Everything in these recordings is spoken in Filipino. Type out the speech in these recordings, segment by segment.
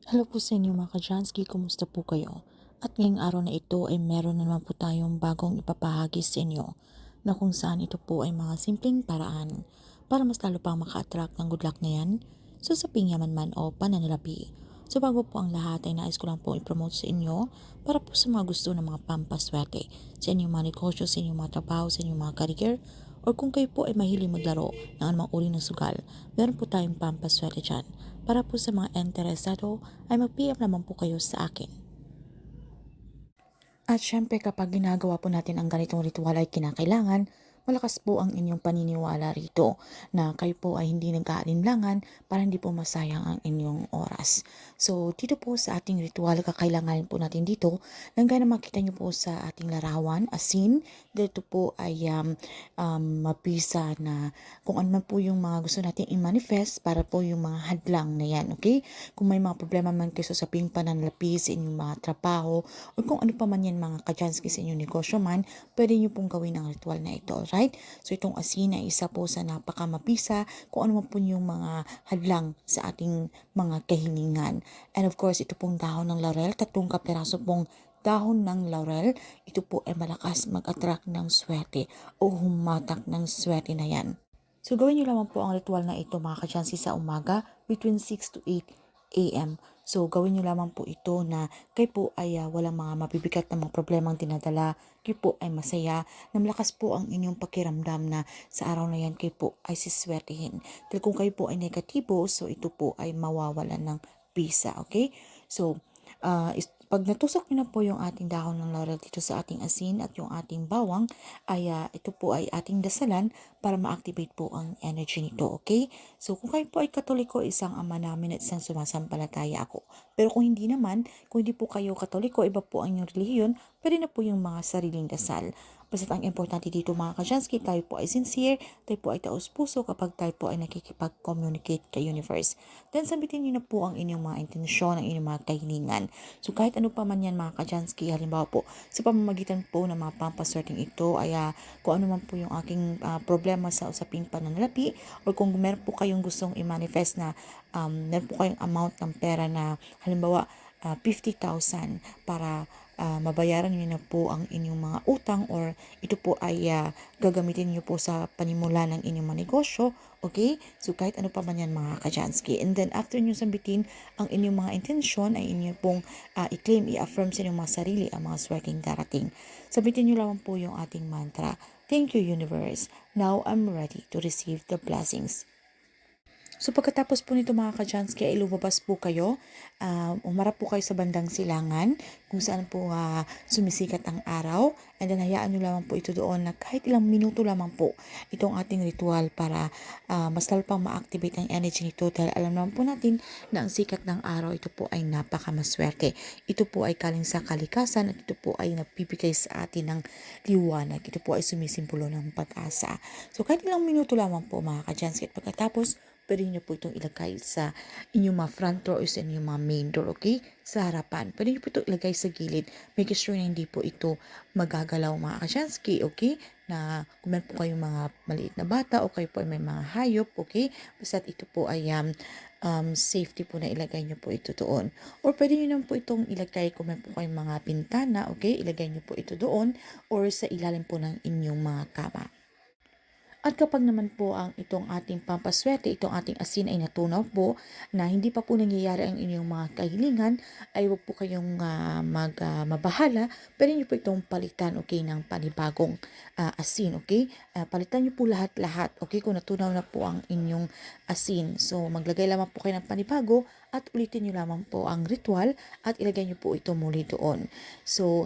Hello po sa inyo mga ka-Jansky, kumusta po kayo? At ngayong araw na ito ay meron na naman po tayong bagong ipapahagi sa inyo na kung saan ito po ay mga simpleng paraan para mas lalo pang maka-attract ng good luck na yan sa saping yaman man o pananalapi. So bago po ang lahat ay nais ko lang po i-promote sa inyo para po sa mga gusto ng mga pampaswerte sa inyong mga negosyo, sa inyong mga trabaho, sa inyong mga career, or kung kayo po ay mahilig maglaro ng anumang uri ng sugal, meron po tayong pampaswerte dyan. Para po sa mga interesado ay mag-PM naman po kayo sa akin. At syempre kapag ginagawa po natin ang ganitong ritual ay kinakailangan malakas po ang inyong paniniwala rito na kayo po ay hindi nag-aalinlangan para hindi po masayang ang inyong oras. So dito po sa ating ritual kakailanganin po natin dito nang gana makita nyo po sa ating larawan, asin, dito po ay mapisa na kung ano man po yung mga gusto natin i-manifest para po yung mga hadlang na yan, okay? Kung may mga problema man kayo sa saping pananalapi sa inyong mga trabaho o kung ano pa man yan mga ka-Jansky sa inyong negosyo man, pwede nyo pong gawin ang ritual na ito, right? So itong asin ay isa po sa napakamabisa kung ano man po yung mga hadlang sa ating mga kahilingan. And of course, ito pong dahon ng laurel, 3 kapiraso pong dahon ng laurel, ito po ay malakas mag-attract ng swerte o humatak ng swerte na yan. So gawin nyo lamang po ang ritual na ito mga ka-Jansky sa umaga between 6 to 8 a.m. So gawin nyo lamang po ito na kayo po ay walang mga mabibigat na mga problemang dinadala, kayo po ay masaya, na malakas po ang inyong pakiramdam na sa araw na yan kayo po ay siswertihin. Dahil kung kayo po ay negatibo, so ito po ay mawawalan ng bisa, okay? So, pag natusok nyo na po yung ating dahon ng laurel dito sa ating asin at yung ating bawang, ay ito po ay ating dasalan para ma-activate po ang energy nito, okay? So, kung kayo po ay katoliko, isang ama namin at isang sumasampalataya ako. Pero kung hindi naman, kung hindi po kayo katoliko, iba po ang inyong relihiyon, pwede na po yung mga sariling dasal. Basta ang importante dito mga ka-Jansky, tayo po ay sincere, tayo po ay taos-puso kapag tayo po ay nakikipag-communicate kay universe. Then sabitin niyo na po ang inyong mga intensyon, ang inyong mga kahilingan. So kahit ano pa man yan mga ka-Jansky, halimbawa po sa pamamagitan po ng mga pampaswerteng ito ay kung ano man po yung aking problema sa usaping pananalapi, or kung meron po kayong gustong i-manifest na meron po kayong amount ng pera na halimbawa 50,000 para mabayaran niyo na po ang inyong mga utang, or ito po ay gagamitin niyo po sa panimula ng inyong mga negosyo, okay? So kahit ano pa man yan mga ka-Jansky. And then after niyo sambitin ang inyong mga intensyon ay inyo pong i-claim, i-affirm sa inyong mga sarili ang mga swerteng darating. Sabitin niyo lamang po yung ating mantra. Thank you universe. Now I'm ready to receive the blessings. So pagkatapos po nito mga ka-Jansky ay lumabas po kayo, umarap po kayo sa bandang silangan kung saan po sumisikat ang araw, and then hayaan nyo lamang po ito doon na kahit ilang minuto lamang po itong ating ritual para mas lalo pang ma-activate ang energy nito, dahil alam naman po natin na ang sikat ng araw ito po ay napakamaswerte. Ito po ay galing sa kalikasan at ito po ay nabibigay sa atin ng liwanag. Ito po ay sumisimbolo ng pag-asa. So kahit ilang minuto lamang po mga ka-Jansky, at pagkatapos pwede nyo po itong ilagay sa inyong mga front door o sa inyong mga main door, okay? Sa harapan. Pwede nyo po itong ilagay sa gilid. Make sure na hindi po ito magagalaw mga ka-Jansky, okay? Na kung meron po kayong mga maliit na bata o kayo po ay may mga hayop, okay? Basta ito po ay safety po na ilagay nyo po ito doon. Or pwede nyo naman po itong ilagay kung meron po kayong mga pintana, okay? Ilagay nyo po ito doon or sa ilalim po ng inyong mga kama. At kapag naman po ang itong ating pampaswerte, itong ating asin ay natunaw po na hindi pa po nangyayari ang inyong mga kahilingan, ay huwag po kayong mabahala. Pwede nyo po itong palitan, okay, ng panibagong asin, okay? Palitan nyo po lahat-lahat, okay, kung natunaw na po ang inyong asin. So, maglagay lamang po kayo ng panibago at ulitin nyo lamang po ang ritual at ilagay nyo po ito muli doon. So,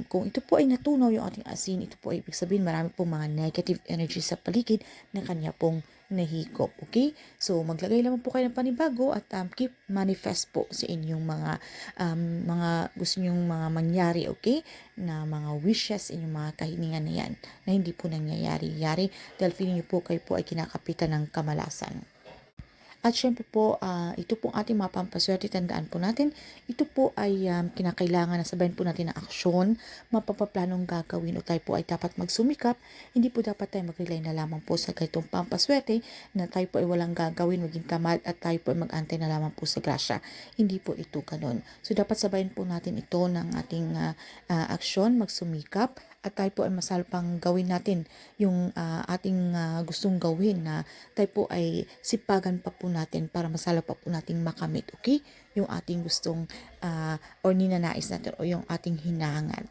kung ito po ay natunaw yung ating asin, ito po ay ibig sabihin marami pong mga negative energy sa paligid na kanya pong nahigop. Okay? So, maglagay lamang po kayo ng panibago at keep manifest po sa inyong mga gusto nyong mga mangyari, okay? Na mga wishes, inyong mga kahilingan na yan na hindi po nangyayari-yari dahil feeling nyo po kayo po ay kinakapitan ng kamalasan. At syempre po, ito pong ating mga pampaswerte, tandaan po natin, ito po ay kinakailangan na sabayan po natin ng aksyon, mapapaplanong gagawin o tayo po ay dapat magsumikap. Hindi po dapat tayo mag-rely na lamang po sa ganitong pampaswerte na tayo po ay walang gagawin, maging tamad at tayo po ay mag-antay na lamang po sa grasya. Hindi po ito ganun. So dapat sabayan po natin ito ng ating aksyon, magsumikap at tayo po ay masalpang gawin natin yung ating gustong gawin na tayo po ay sipagan pa po natin para masala pa po nating makamit, okay? Yung ating gustong or ninanais natin o yung ating hinangan.